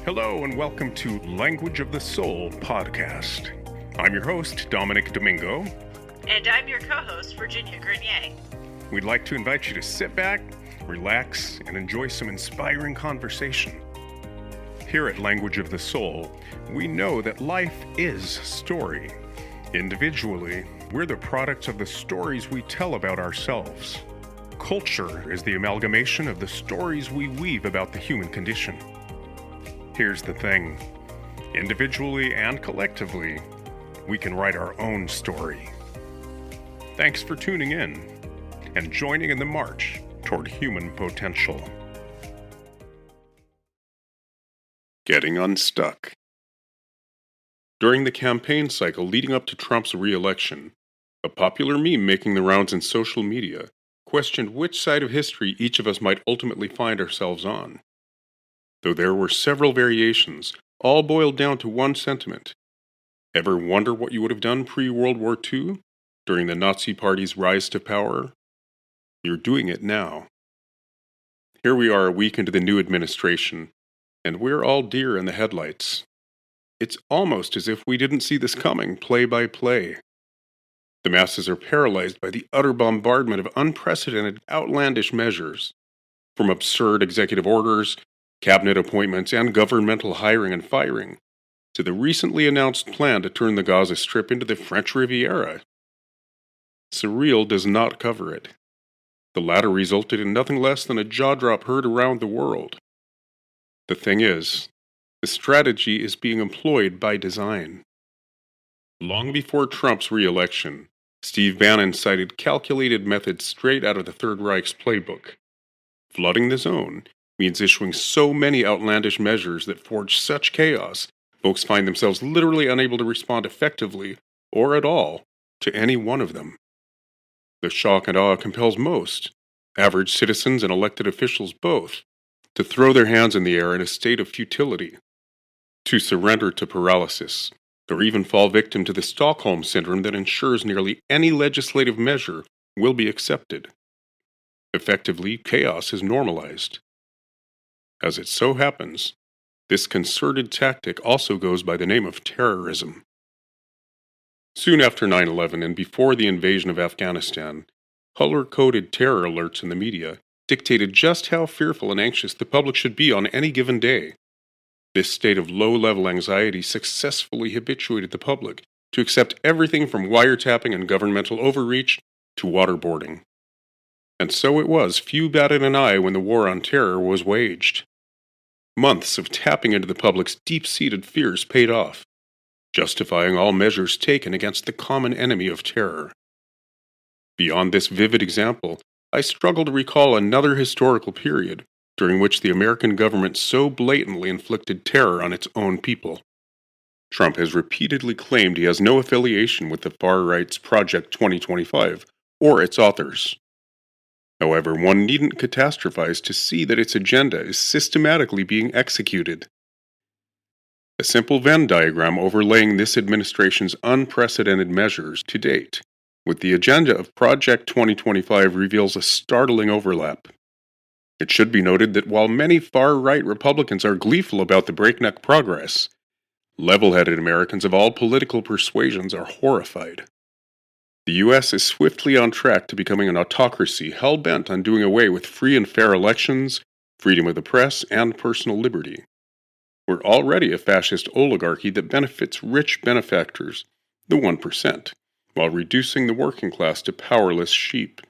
Hello and welcome to Language of the Soul podcast. I'm your host, Dominick Domingo. And I'm your co-host, Virginia Grenier. We'd like to invite you to sit back, relax, and enjoy some inspiring conversation. Here at Language of the Soul, we know that life is story. Individually, we're the products of the stories we tell about ourselves. Culture is the amalgamation of the stories we weave about the human condition. Here's the thing. Individually and collectively, we can write our own story. Thanks for tuning in and joining in the march toward human potential. Getting unstuck. During the campaign cycle leading up to Trump's re-election, a popular meme making the rounds in social media questioned which side of history each of us might ultimately find ourselves on. Though there were several variations, all boiled down to one sentiment. Ever wonder what you would have done pre-World War II, during the Nazi Party's rise to power? You're doing it now. Here we are a week into the new administration, and we're all deer in the headlights. It's almost as if we didn't see this coming, play by play. The masses are paralyzed by the utter bombardment of unprecedented, outlandish measures, from absurd executive orders, cabinet appointments, and governmental hiring and firing, to the recently announced plan to turn the Gaza Strip into the French Riviera. Surreal does not cover it. The latter resulted in nothing less than a jaw-drop heard around the world. The thing is, the strategy is being employed by design. Long before Trump's re-election, Steve Bannon cited calculated methods straight out of the Third Reich's playbook. Flooding the zone means issuing so many outlandish measures that forge such chaos, folks find themselves literally unable to respond effectively, or at all, to any one of them. The shock and awe compels most, average citizens and elected officials both, to throw their hands in the air in a state of futility, to surrender to paralysis, or even fall victim to the Stockholm syndrome that ensures nearly any legislative measure will be accepted. Effectively, chaos is normalized. As it so happens, this concerted tactic also goes by the name of terrorism. Soon after 9/11 and before the invasion of Afghanistan, color-coded terror alerts in the media dictated just how fearful and anxious the public should be on any given day. This state of low-level anxiety successfully habituated the public to accept everything from wiretapping and governmental overreach to waterboarding. And so it was few batted an eye when the war on terror was waged. Months of tapping into the public's deep-seated fears paid off, justifying all measures taken against the common enemy of terror. Beyond this vivid example, I struggle to recall another historical period during which the American government so blatantly inflicted terror on its own people. Trump has repeatedly claimed he has no affiliation with the far-right's Project 2025 or its authors. However, one needn't catastrophize to see that its agenda is systematically being executed. A simple Venn diagram overlaying this administration's unprecedented measures to date with the agenda of Project 2025 reveals a startling overlap. It should be noted that while many far-right Republicans are gleeful about the breakneck progress, level-headed Americans of all political persuasions are horrified. The U.S. is swiftly on track to becoming an autocracy hell-bent on doing away with free and fair elections, freedom of the press, and personal liberty. We're already a fascist oligarchy that benefits rich benefactors, the 1%, while reducing the working class to powerless sheep.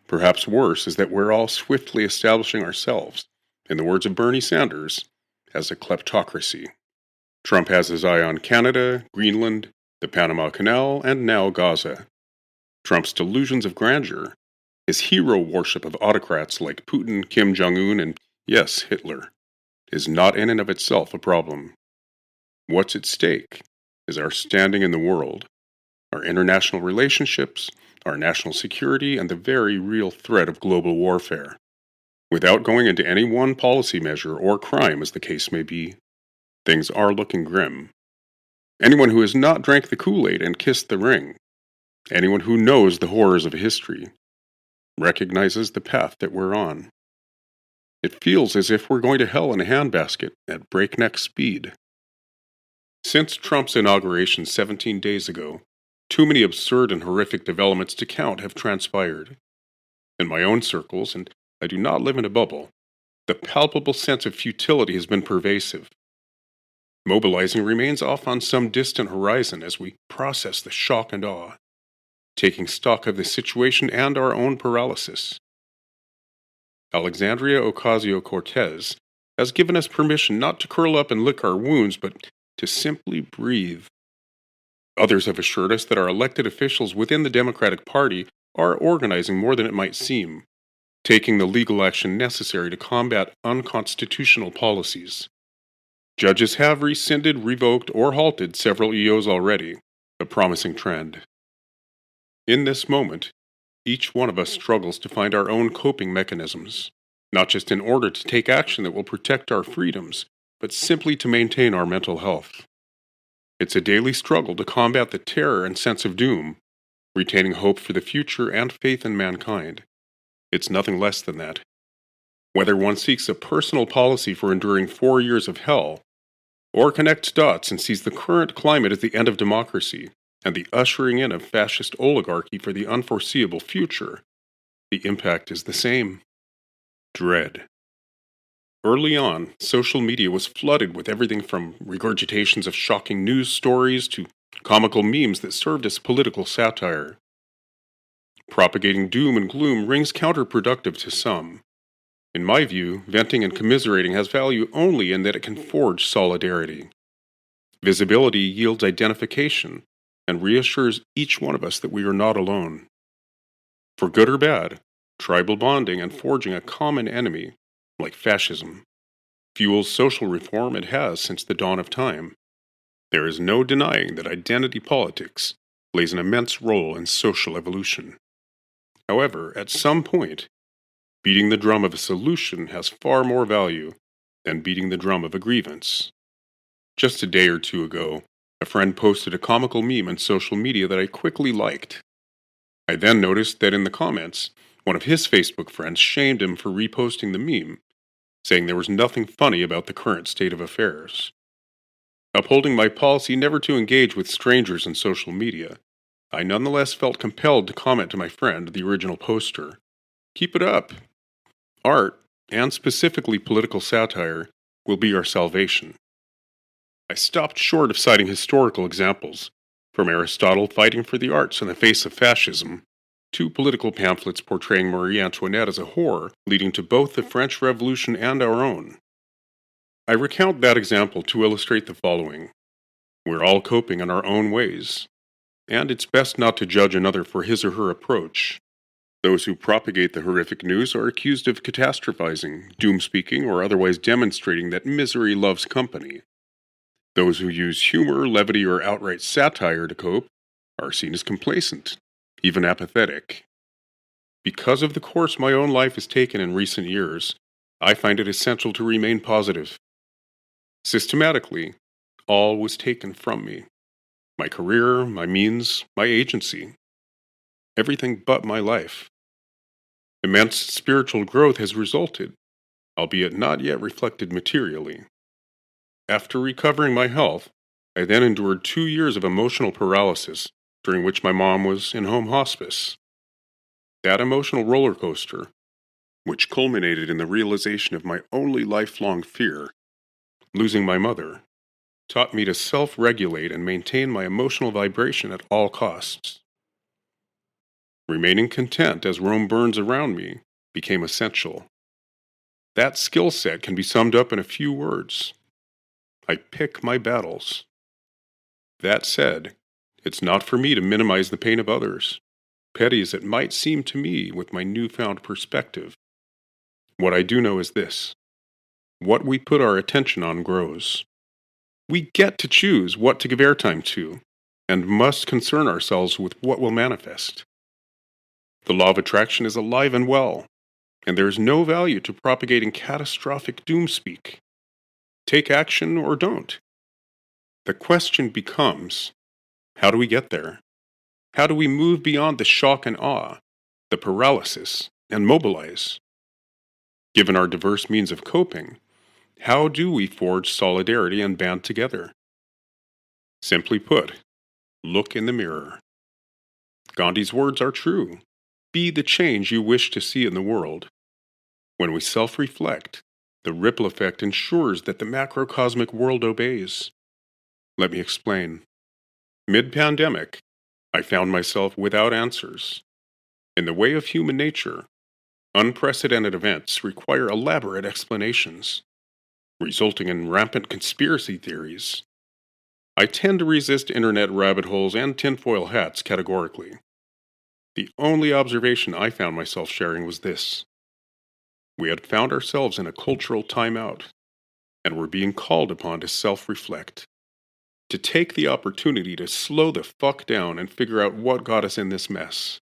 Perhaps worse is that we're all swiftly establishing ourselves, in the words of Bernie Sanders, as a kleptocracy. Trump has his eye on Canada, Greenland, the Panama Canal, and now Gaza. Trump's delusions of grandeur, his hero worship of autocrats like Putin, Kim Jong-un, and, yes, Hitler, is not in and of itself a problem. What's at stake is our standing in the world, our international relationships, our national security, and the very real threat of global warfare. Without going into any one policy measure or crime, as the case may be, things are looking grim. Anyone who has not drank the Kool-Aid and kissed the ring, anyone who knows the horrors of history, recognizes the path that we're on. It feels as if we're going to hell in a handbasket at breakneck speed. Since Trump's inauguration 17 days ago, too many absurd and horrific developments to count have transpired. In my own circles, and I do not live in a bubble, the palpable sense of futility has been pervasive. Mobilizing remains off on some distant horizon as we process the shock and awe, taking stock of the situation and our own paralysis. Alexandria Ocasio-Cortez has given us permission not to curl up and lick our wounds, but to simply breathe. Others have assured us that our elected officials within the Democratic Party are organizing more than it might seem, taking the legal action necessary to combat unconstitutional policies. Judges have rescinded, revoked, or halted several EOs already, a promising trend. In this moment, each one of us struggles to find our own coping mechanisms, not just in order to take action that will protect our freedoms, but simply to maintain our mental health. It's a daily struggle to combat the terror and sense of doom, retaining hope for the future and faith in mankind. It's nothing less than that. Whether one seeks a personal policy for enduring 4 years of hell, or connects dots and sees the current climate as the end of democracy and the ushering in of fascist oligarchy for the unforeseeable future, the impact is the same. Dread. Early on, social media was flooded with everything from regurgitations of shocking news stories to comical memes that served as political satire. Propagating doom and gloom rings counterproductive to some. In my view, venting and commiserating has value only in that it can forge solidarity. Visibility yields identification and reassures each one of us that we are not alone. For good or bad, tribal bonding and forging a common enemy, like fascism, fuels social reform and has since the dawn of time. There is no denying that identity politics plays an immense role in social evolution. However, at some point, beating the drum of a solution has far more value than beating the drum of a grievance. Just a day or two ago, a friend posted a comical meme on social media that I quickly liked. I then noticed that in the comments, one of his Facebook friends shamed him for reposting the meme, saying there was nothing funny about the current state of affairs. Upholding my policy never to engage with strangers on social media, I nonetheless felt compelled to comment to my friend, the original poster, "Keep it up. Art, and specifically political satire, will be our salvation." I stopped short of citing historical examples, from Aristotle fighting for the arts in the face of fascism, to political pamphlets portraying Marie Antoinette as a whore, leading to both the French Revolution and our own. I recount that example to illustrate the following. We're all coping in our own ways, and it's best not to judge another for his or her approach. Those who propagate the horrific news are accused of catastrophizing, doom-speaking, or otherwise demonstrating that misery loves company. Those who use humor, levity, or outright satire to cope are seen as complacent, even apathetic. Because of the course my own life has taken in recent years, I find it essential to remain positive. Systematically, all was taken from me. My career, my means, my agency. Everything but my life. Immense spiritual growth has resulted, albeit not yet reflected materially. After recovering my health, I then endured 2 years of emotional paralysis, during which my mom was in home hospice. That emotional roller coaster, which culminated in the realization of my only lifelong fear, losing my mother, taught me to self-regulate and maintain my emotional vibration at all costs. Remaining content as Rome burns around me became essential. That skill set can be summed up in a few words. I pick my battles. That said, it's not for me to minimize the pain of others, petty as it might seem to me with my newfound perspective. What I do know is this: what we put our attention on grows. We get to choose what to give airtime to, and must concern ourselves with what will manifest. The law of attraction is alive and well, and there is no value to propagating catastrophic doomspeak. Take action or don't. The question becomes, how do we get there? How do we move beyond the shock and awe, the paralysis, and mobilize? Given our diverse means of coping, how do we forge solidarity and band together? Simply put, look in the mirror. Gandhi's words are true. Be the change you wish to see in the world. When we self-reflect, the ripple effect ensures that the macrocosmic world obeys. Let me explain. Mid-pandemic, I found myself without answers. In the way of human nature, unprecedented events require elaborate explanations, resulting in rampant conspiracy theories. I tend to resist internet rabbit holes and tinfoil hats categorically. The only observation I found myself sharing was this. We had found ourselves in a cultural timeout, and were being called upon to self-reflect, to take the opportunity to slow the fuck down and figure out what got us in this mess.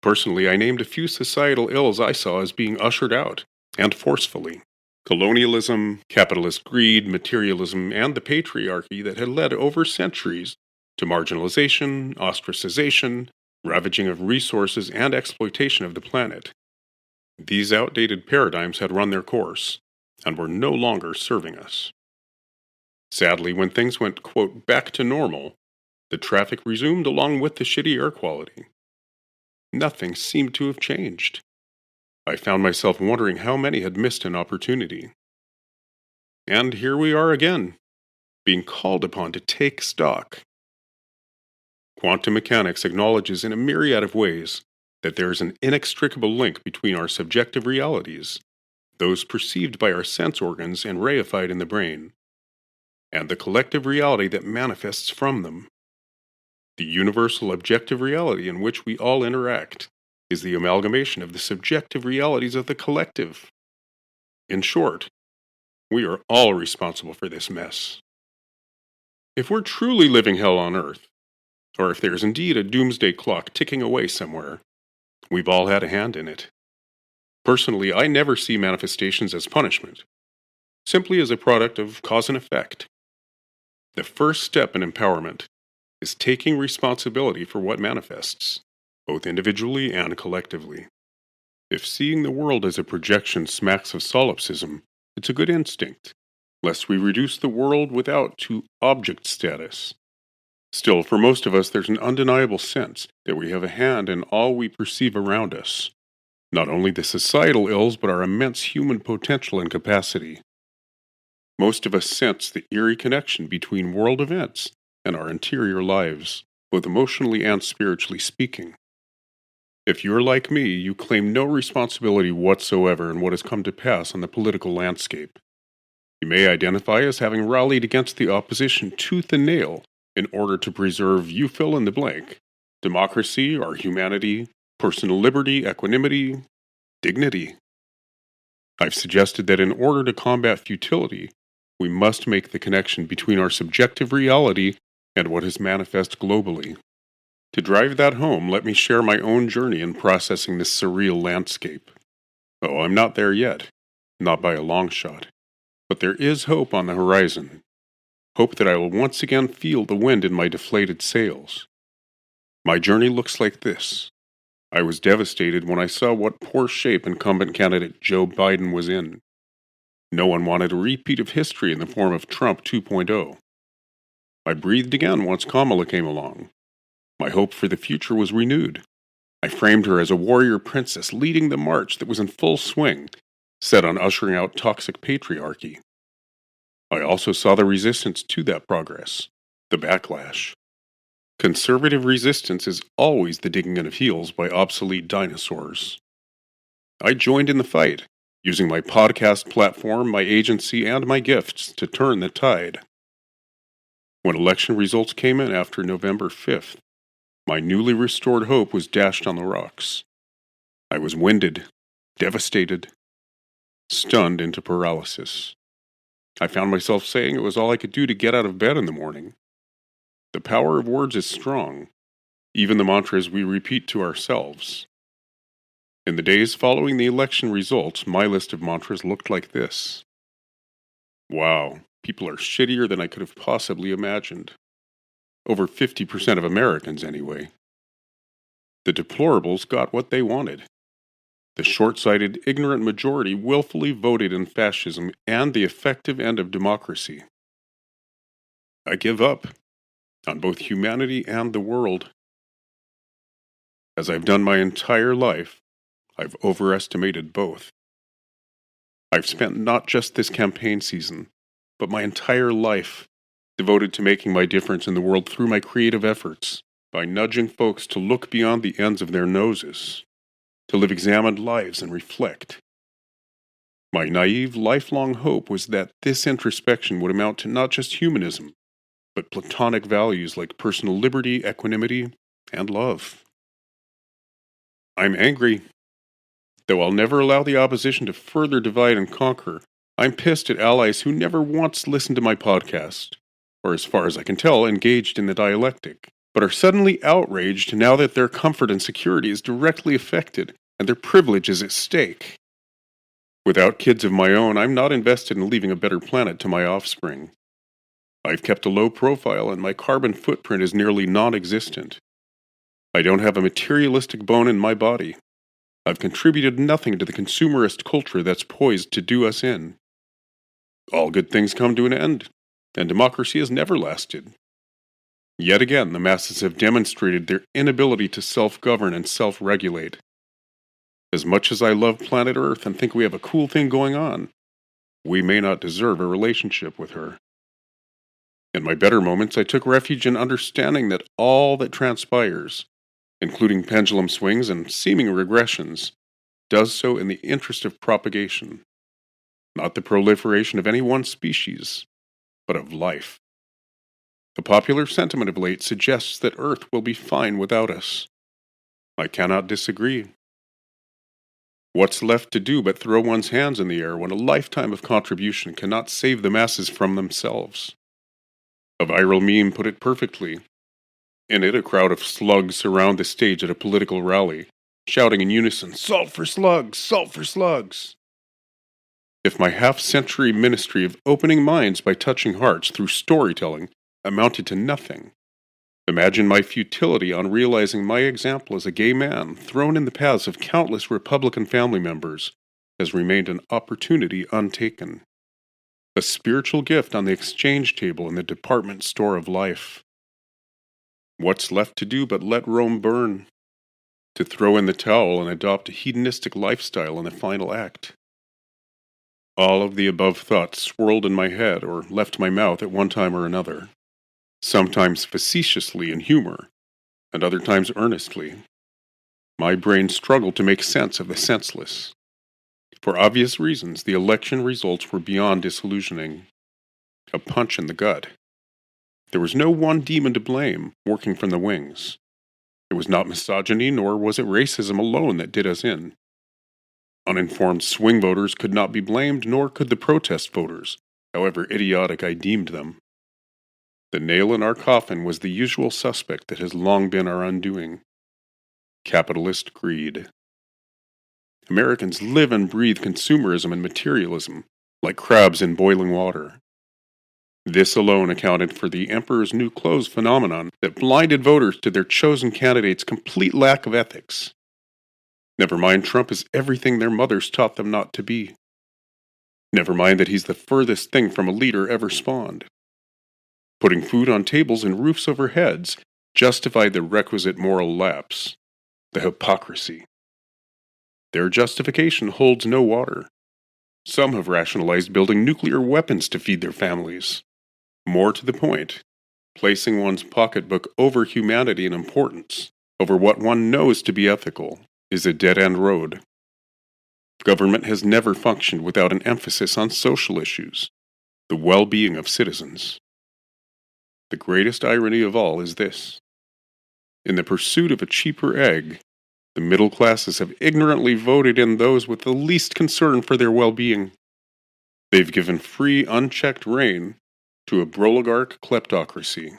Personally, I named a few societal ills I saw as being ushered out, and forcefully. Colonialism, capitalist greed, materialism, and the patriarchy that had led over centuries to marginalization, ostracization, ravaging of resources, and exploitation of the planet. These outdated paradigms had run their course, and were no longer serving us. Sadly, when things went, quote, back to normal, the traffic resumed along with the shitty air quality. Nothing seemed to have changed. I found myself wondering how many had missed an opportunity. And here we are again, being called upon to take stock. Quantum mechanics acknowledges in a myriad of ways that there is an inextricable link between our subjective realities, those perceived by our sense organs and reified in the brain, and the collective reality that manifests from them. The universal objective reality in which we all interact is the amalgamation of the subjective realities of the collective. In short, we are all responsible for this mess. If we're truly living hell on earth, or if there is indeed a doomsday clock ticking away somewhere, we've all had a hand in it. Personally, I never see manifestations as punishment, simply as a product of cause and effect. The first step in empowerment is taking responsibility for what manifests, both individually and collectively. If seeing the world as a projection smacks of solipsism, it's a good instinct, lest we reduce the world without to object status. Still, for most of us, there's an undeniable sense that we have a hand in all we perceive around us, not only the societal ills, but our immense human potential and capacity. Most of us sense the eerie connection between world events and our interior lives, both emotionally and spiritually speaking. If you're like me, you claim no responsibility whatsoever in what has come to pass on the political landscape. You may identify as having rallied against the opposition tooth and nail in order to preserve you fill in the blank, democracy, our humanity, personal liberty, equanimity, dignity. I've suggested that in order to combat futility, we must make the connection between our subjective reality and what is manifest globally. To drive that home, let me share my own journey in processing this surreal landscape. Oh, I'm not there yet, not by a long shot, but there is hope on the horizon. Hope that I will once again feel the wind in my deflated sails. My journey looks like this. I was devastated when I saw what poor shape incumbent candidate Joe Biden was in. No one wanted a repeat of history in the form of Trump 2.0. I breathed again once Kamala came along. My hope for the future was renewed. I framed her as a warrior princess leading the march that was in full swing, set on ushering out toxic patriarchy. I also saw the resistance to that progress, the backlash. Conservative resistance is always the digging in of heels by obsolete dinosaurs. I joined in the fight, using my podcast platform, my agency, and my gifts to turn the tide. When election results came in after November 5th, my newly restored hope was dashed on the rocks. I was winded, devastated, stunned into paralysis. I found myself saying it was all I could do to get out of bed in the morning. The power of words is strong, even the mantras we repeat to ourselves. In the days following the election results, my list of mantras looked like this. Wow, people are shittier than I could have possibly imagined. Over 50% of Americans, anyway. The deplorables got what they wanted. The short-sighted, ignorant majority willfully voted in fascism and the effective end of democracy. I give up on both humanity and the world. As I've done my entire life, I've overestimated both. I've spent not just this campaign season, but my entire life devoted to making my difference in the world through my creative efforts, by nudging folks to look beyond the ends of their noses, to live examined lives and reflect. My naive, lifelong hope was that this introspection would amount to not just humanism, but platonic values like personal liberty, equanimity, and love. I'm angry. Though I'll never allow the opposition to further divide and conquer, I'm pissed at allies who never once listened to my podcast, or as far as I can tell, engaged in the dialectic, but are suddenly outraged now that their comfort and security is directly affected and their privilege is at stake. Without kids of my own, I'm not invested in leaving a better planet to my offspring. I've kept a low profile and my carbon footprint is nearly non-existent. I don't have a materialistic bone in my body. I've contributed nothing to the consumerist culture that's poised to do us in. All good things come to an end, and democracy has never lasted. Yet again, the masses have demonstrated their inability to self-govern and self-regulate. As much as I love planet Earth and think we have a cool thing going on, we may not deserve a relationship with her. In my better moments, I took refuge in understanding that all that transpires, including pendulum swings and seeming regressions, does so in the interest of propagation, not the proliferation of any one species, but of life. The popular sentiment of late suggests that Earth will be fine without us. I cannot disagree. What's left to do but throw one's hands in the air when a lifetime of contribution cannot save the masses from themselves? A viral meme put it perfectly. In it, a crowd of slugs surround the stage at a political rally, shouting in unison, "Salt for slugs! Salt for slugs!" If my half-century ministry of opening minds by touching hearts through storytelling amounted to nothing, imagine my futility on realizing my example as a gay man thrown in the paths of countless Republican family members has remained an opportunity untaken. A spiritual gift on the exchange table in the department store of life. What's left to do but let Rome burn? To throw in the towel and adopt a hedonistic lifestyle in the final act? All of the above thoughts swirled in my head or left my mouth at one time or another, sometimes facetiously in humor, and other times earnestly. My brain struggled to make sense of the senseless. For obvious reasons, the election results were beyond disillusioning. A punch in the gut. There was no one demon to blame, working from the wings. It was not misogyny, nor was it racism alone that did us in. Uninformed swing voters could not be blamed, nor could the protest voters, however idiotic I deemed them. The nail in our coffin was the usual suspect that has long been our undoing. Capitalist greed. Americans live and breathe consumerism and materialism, like crabs in boiling water. This alone accounted for the emperor's new clothes phenomenon that blinded voters to their chosen candidate's complete lack of ethics. Never mind Trump is everything their mothers taught them not to be. Never mind that he's the furthest thing from a leader ever spawned. Putting food on tables and roofs over heads justified the requisite moral lapse, the hypocrisy. Their justification holds no water. Some have rationalized building nuclear weapons to feed their families. More to the point, placing one's pocketbook over humanity and importance, over what one knows to be ethical, is a dead-end road. Government has never functioned without an emphasis on social issues, the well-being of citizens. The greatest irony of all is this. In the pursuit of a cheaper egg, the middle classes have ignorantly voted in those with the least concern for their well-being. They've given free, unchecked rein to a oligarch kleptocracy.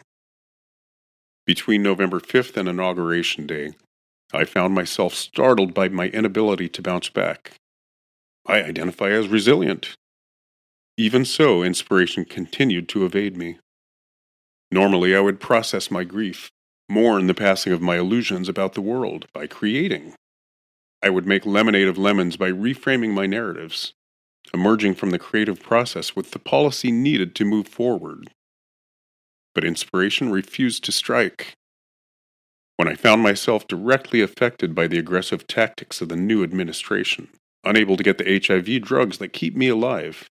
Between November 5th and Inauguration Day, I found myself startled by my inability to bounce back. I identify as resilient. Even so, inspiration continued to evade me. Normally, I would process my grief, mourn the passing of my illusions about the world by creating. I would make lemonade of lemons by reframing my narratives, emerging from the creative process with the policy needed to move forward. But inspiration refused to strike. When I found myself directly affected by the aggressive tactics of the new administration, unable to get the HIV drugs that keep me alive,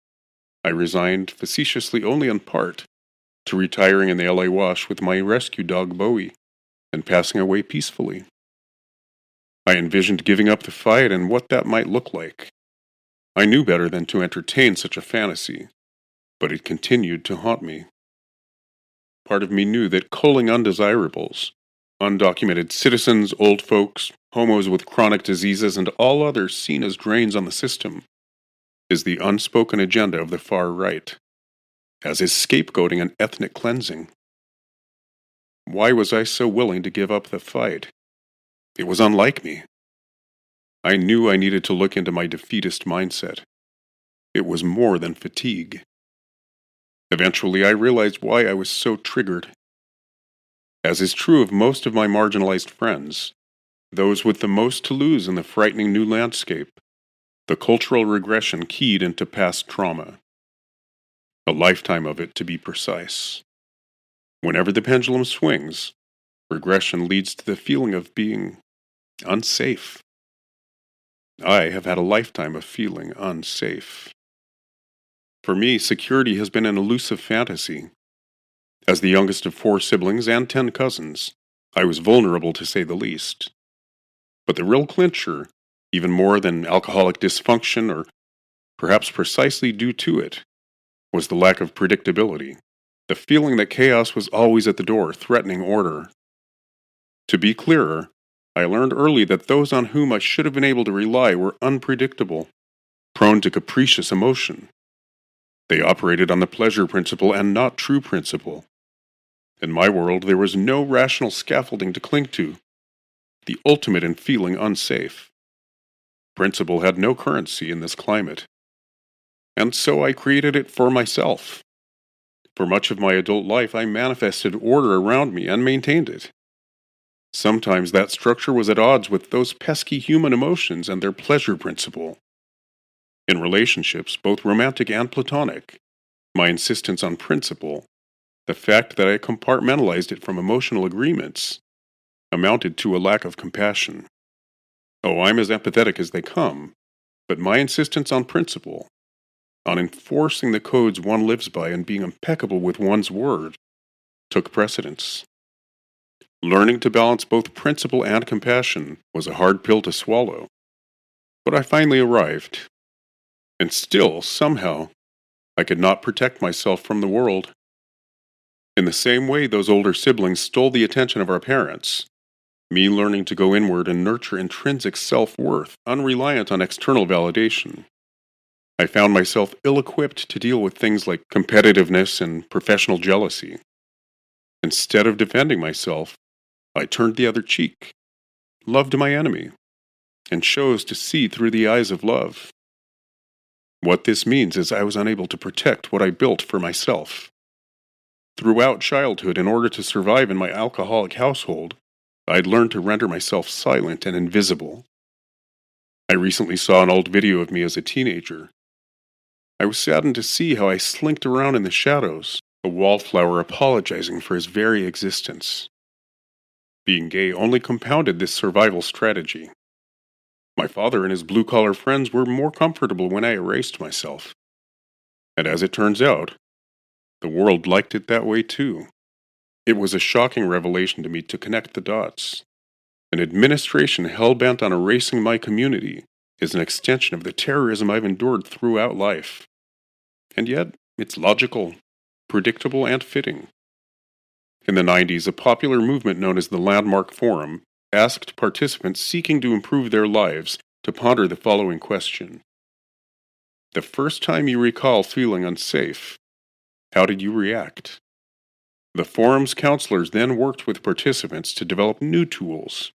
I resigned, facetiously only in part, to retiring in the LA Wash with my rescue dog Bowie, and passing away peacefully. I envisioned giving up the fight and what that might look like. I knew better than to entertain such a fantasy, but it continued to haunt me. Part of me knew that culling undesirables, undocumented citizens, old folks, homos with chronic diseases, and all others seen as drains on the system, is the unspoken agenda of the far right, as is scapegoating and ethnic cleansing. Why was I so willing to give up the fight? It was unlike me. I knew I needed to look into my defeatist mindset. It was more than fatigue. Eventually, I realized why I was so triggered. As is true of most of my marginalized friends, those with the most to lose in the frightening new landscape, the cultural regression keyed into past trauma. A lifetime of it, to be precise. Whenever the pendulum swings, regression leads to the feeling of being unsafe. I have had a lifetime of feeling unsafe. For me, security has been an elusive fantasy. As the youngest of 4 siblings and 10 cousins, I was vulnerable to say the least. But the real clincher, even more than alcoholic dysfunction, or perhaps precisely due to it, was the lack of predictability, the feeling that chaos was always at the door, threatening order. To be clearer, I learned early that those on whom I should have been able to rely were unpredictable, prone to capricious emotion. They operated on the pleasure principle and not true principle. In my world, there was no rational scaffolding to cling to, the ultimate in feeling unsafe. Principle had no currency in this climate. And so I created it for myself. For much of my adult life, I manifested order around me and maintained it. Sometimes that structure was at odds with those pesky human emotions and their pleasure principle. In relationships, both romantic and platonic, my insistence on principle, the fact that I compartmentalized it from emotional agreements, amounted to a lack of compassion. Oh, I'm as empathetic as they come, but my insistence on principle, on enforcing the codes one lives by and being impeccable with one's word, took precedence. Learning to balance both principle and compassion was a hard pill to swallow, but I finally arrived. And still, somehow, I could not protect myself from the world. In the same way those older siblings stole the attention of our parents, me learning to go inward and nurture intrinsic self-worth, unreliant on external validation, I found myself ill-equipped to deal with things like competitiveness and professional jealousy. Instead of defending myself, I turned the other cheek, loved my enemy, and chose to see through the eyes of love. What this means is I was unable to protect what I built for myself. Throughout childhood, in order to survive in my alcoholic household, I'd learned to render myself silent and invisible. I recently saw an old video of me as a teenager. I was saddened to see how I slinked around in the shadows, a wallflower apologizing for his very existence. Being gay only compounded this survival strategy. My father and his blue-collar friends were more comfortable when I erased myself. And as it turns out, the world liked it that way too. It was a shocking revelation to me to connect the dots. An administration hell-bent on erasing my community is an extension of the terrorism I've endured throughout life. And yet, it's logical, predictable, and fitting. In the 90s, a popular movement known as the Landmark Forum asked participants seeking to improve their lives to ponder the following question. The first time you recall feeling unsafe, how did you react? The forum's counselors then worked with participants to develop new tools,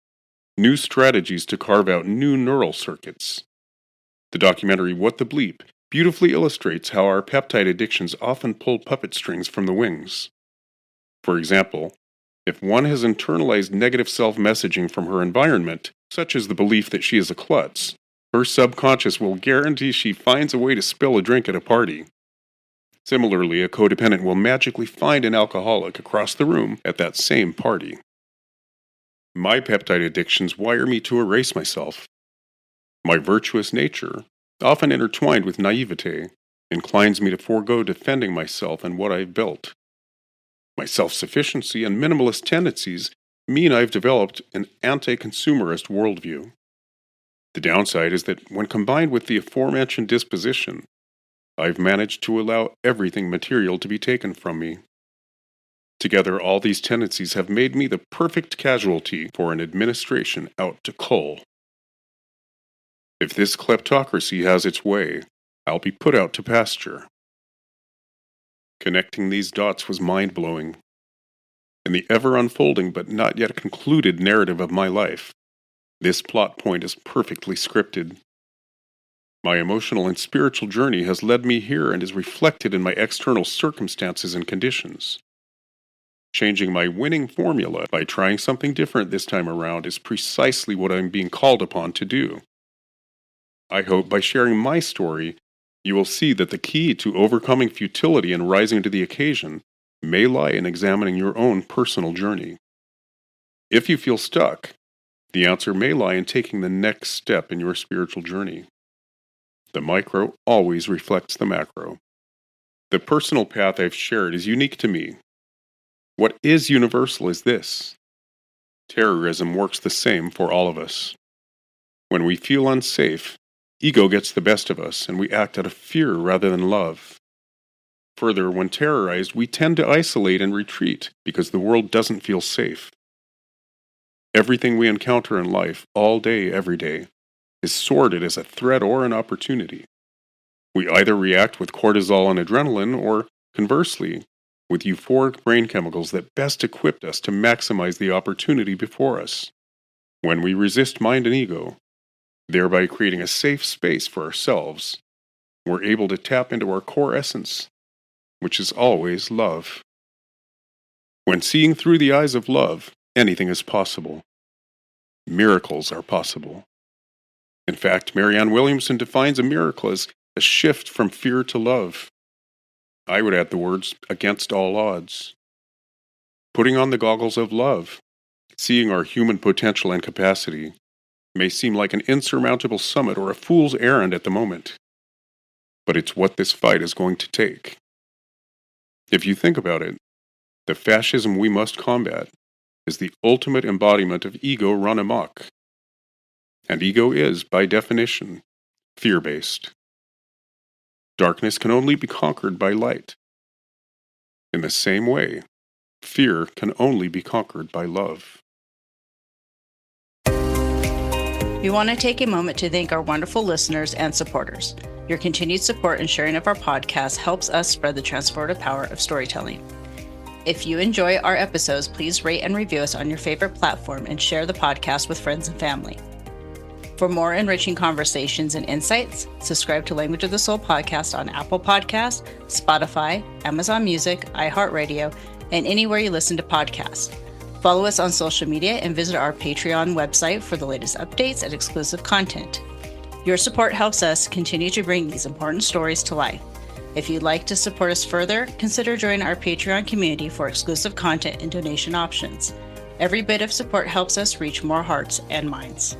new strategies to carve out new neural circuits. The documentary What the Bleep beautifully illustrates how our peptide addictions often pull puppet strings from the wings. For example, If one has internalized negative self-messaging from her environment, such as the belief that she is a klutz, her subconscious will guarantee she finds a way to spill a drink at a party. Similarly, a codependent will magically find an alcoholic across the room at that same party. My peptide addictions wire me to erase myself. My virtuous nature, often intertwined with naivete, inclines me to forego defending myself and what I've built. My self-sufficiency and minimalist tendencies mean I've developed an anti-consumerist worldview. The downside is that when combined with the aforementioned disposition, I've managed to allow everything material to be taken from me. Together, all these tendencies have made me the perfect casualty for an administration out to cull. If this kleptocracy has its way, I'll be put out to pasture. Connecting these dots was mind-blowing. In the ever-unfolding but not yet concluded narrative of my life, this plot point is perfectly scripted. My emotional and spiritual journey has led me here and is reflected in my external circumstances and conditions. Changing my winning formula by trying something different this time around is precisely what I'm being called upon to do. I hope by sharing my story, you will see that the key to overcoming futility and rising to the occasion may lie in examining your own personal journey. If you feel stuck, the answer may lie in taking the next step in your spiritual journey. The micro always reflects the macro. The personal path I've shared is unique to me. What is universal is this: terrorism works the same for all of us. When we feel unsafe, ego gets the best of us, and we act out of fear rather than love. Further, when terrorized, we tend to isolate and retreat because the world doesn't feel safe. Everything we encounter in life, all day, every day, is sorted as a threat or an opportunity. We either react with cortisol and adrenaline, or, conversely, with euphoric brain chemicals that best equipped us to maximize the opportunity before us. When we resist mind and ego, thereby creating a safe space for ourselves, we're able to tap into our core essence, which is always love. When seeing through the eyes of love, anything is possible. Miracles are possible. In fact, Marianne Williamson defines a miracle as a shift from fear to love. I would add the words, against all odds. Putting on the goggles of love, seeing our human potential and capacity, may seem like an insurmountable summit or a fool's errand at the moment. But it's what this fight is going to take. If you think about it, the fascism we must combat is the ultimate embodiment of ego run amok. And ego is, by definition, fear-based. Darkness can only be conquered by light. In the same way, fear can only be conquered by love. We want to take a moment to thank our wonderful listeners and supporters. Your continued support and sharing of our podcast helps us spread the transformative power of storytelling. If you enjoy our episodes, please rate and review us on your favorite platform and share the podcast with friends and family. For more enriching conversations and insights, subscribe to Language of the Soul podcast on Apple Podcasts, Spotify, Amazon Music, iHeartRadio, and anywhere you listen to podcasts. Follow us on social media and visit our Patreon website for the latest updates and exclusive content. Your support helps us continue to bring these important stories to life. If you'd like to support us further, consider joining our Patreon community for exclusive content and donation options. Every bit of support helps us reach more hearts and minds.